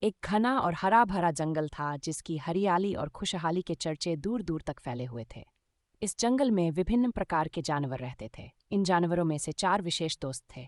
एक घना और हरा भरा जंगल था जिसकी हरियाली और खुशहाली के चर्चे दूर दूर तक फैले हुए थे। इस जंगल में विभिन्न प्रकार के जानवर रहते थे। इन जानवरों में से चार विशेष दोस्त थे: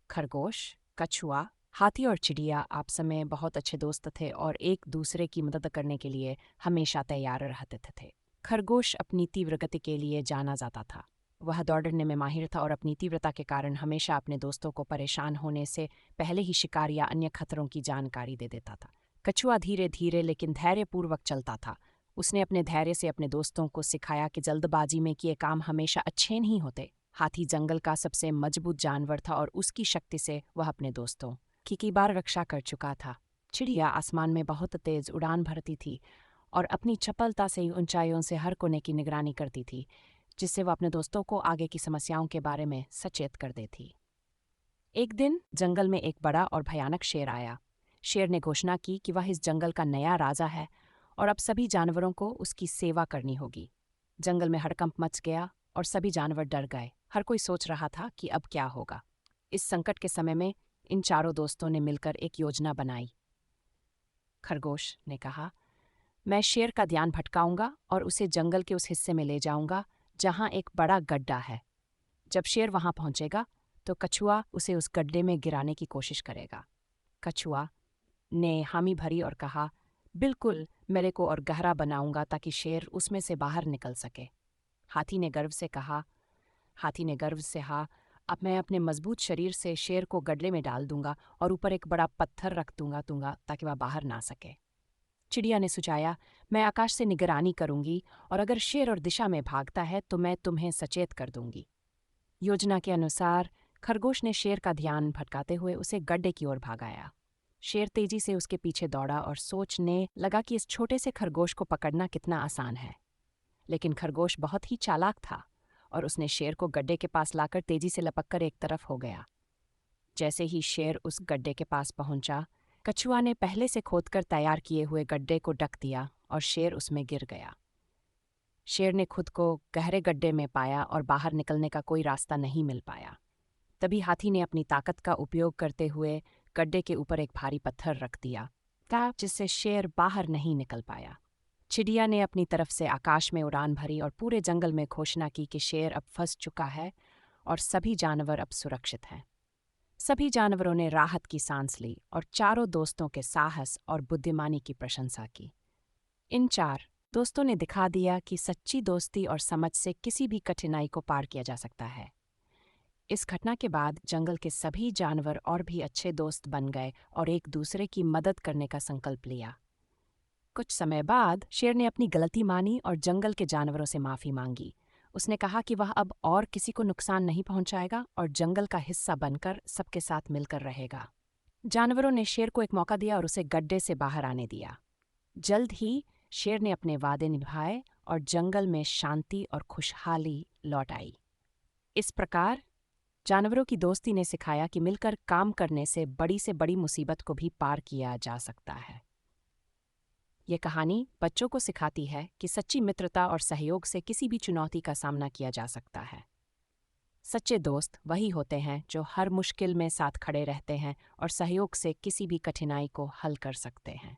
खरगोश, कछुआ, हाथी और चिड़िया आपस में बहुत अच्छे दोस्त थे और एक दूसरे की मदद करने के लिए हमेशा तैयार रहते थे। खरगोश अपनी तीव्र गति के लिए जाना जाता था। वह दौड़ने में माहिर था और अपनी तीव्रता के कारण हमेशा अपने दोस्तों को परेशान होने से पहले ही शिकार या अन्य खतरों की जानकारी दे देता था। कछुआ धीरे धीरे लेकिन धैर्यपूर्वक चलता था। उसने अपने धैर्य से अपने दोस्तों को सिखाया कि जल्दबाजी में किए काम हमेशा अच्छे नहीं होते। हाथी जंगल का सबसे मजबूत जानवर था और उसकी शक्ति से वह अपने दोस्तों की कई बार रक्षा कर चुका था। चिड़िया आसमान में बहुत तेज उड़ान भरती थी और अपनी चपलता से ऊंचाइयों से हर कोने की निगरानी करती थी, जिससे वह अपने दोस्तों को आगे की समस्याओं के बारे में सचेत कर देती। एक दिन जंगल में एक बड़ा और भयानक शेर आया। शेर ने घोषणा की कि वह इस जंगल का नया राजा है और अब सभी जानवरों को उसकी सेवा करनी होगी। जंगल में हड़कंप मच गया और सभी जानवर डर गए। हर कोई सोच रहा था कि अब क्या होगा। इस संकट के समय में इन चारों दोस्तों ने मिलकर एक योजना बनाई। खरगोश ने कहा, मैं शेर का ध्यान भटकाऊंगा और उसे जंगल के उस हिस्से में ले जाऊंगा जहां एक बड़ा गड्ढा है। जब शेर वहां पहुंचेगा तो कछुआ उसे उस गड्ढे में गिराने की कोशिश करेगा। कछुआ ने हामी भरी और कहा, बिल्कुल, मेरे को और गहरा बनाऊंगा ताकि शेर उसमें से बाहर निकल सके। हाथी ने गर्व से कहा, अब मैं अपने मजबूत शरीर से शेर को गड्ढे में डाल दूंगा और ऊपर एक बड़ा पत्थर रख दूंगा ताकि वह बाहर ना सके। चिड़िया ने सुझाया, मैं आकाश से निगरानी करूंगी और अगर शेर और दिशा में भागता है तो मैं तुम्हें सचेत कर दूंगी। योजना के अनुसार खरगोश ने शेर का ध्यान भटकाते हुए उसे गड्ढे की ओर भागाया। शेर तेजी से उसके पीछे दौड़ा और सोचने लगा कि इस छोटे से खरगोश को पकड़ना कितना आसान है। लेकिन खरगोश बहुत ही चालाक था और उसने शेर को गड्ढे के पास लाकर तेजी से लपककर एक तरफ हो गया। जैसे ही शेर उस गड्ढे के पास पहुंचा, कछुआ ने पहले से खोदकर तैयार किए हुए गड्ढे को ढक दिया और शेर उसमें गिर गया। शेर ने खुद को गहरे गड्ढे में पाया और बाहर निकलने का कोई रास्ता नहीं मिल पाया। तभी हाथी ने अपनी ताकत का उपयोग करते हुए गड्ढे के ऊपर एक भारी पत्थर रख दिया जिससे शेर बाहर नहीं निकल पाया। चिड़िया ने अपनी तरफ से आकाश में उड़ान भरी और पूरे जंगल में घोषणा की कि शेर अब फंस चुका है और सभी जानवर अब सुरक्षित हैं। सभी जानवरों ने राहत की सांस ली और चारों दोस्तों के साहस और बुद्धिमानी की प्रशंसा की। इन चार दोस्तों ने दिखा दिया कि सच्ची दोस्ती और समझ से किसी भी कठिनाई को पार किया जा सकता है। इस घटना के बाद जंगल के सभी जानवर और भी अच्छे दोस्त बन गए और एक दूसरे की मदद करने का संकल्प लिया। कुछ समय बाद शेर ने अपनी गलती मानी और जंगल के जानवरों से माफी मांगी। उसने कहा कि वह अब और किसी को नुकसान नहीं पहुंचाएगा और जंगल का हिस्सा बनकर सबके साथ मिलकर रहेगा। जानवरों ने शेर को एक मौका दिया और उसे गड्ढे से बाहर आने दिया। जल्द ही शेर ने अपने वादे निभाए और जंगल में शांति और खुशहाली लौट आई। इस प्रकार जानवरों की दोस्ती ने सिखाया कि मिलकर काम करने से बड़ी मुसीबत को भी पार किया जा सकता है। ये कहानी बच्चों को सिखाती है कि सच्ची मित्रता और सहयोग से किसी भी चुनौती का सामना किया जा सकता है। सच्चे दोस्त वही होते हैं जो हर मुश्किल में साथ खड़े रहते हैं और सहयोग से किसी भी कठिनाई को हल कर सकते हैं।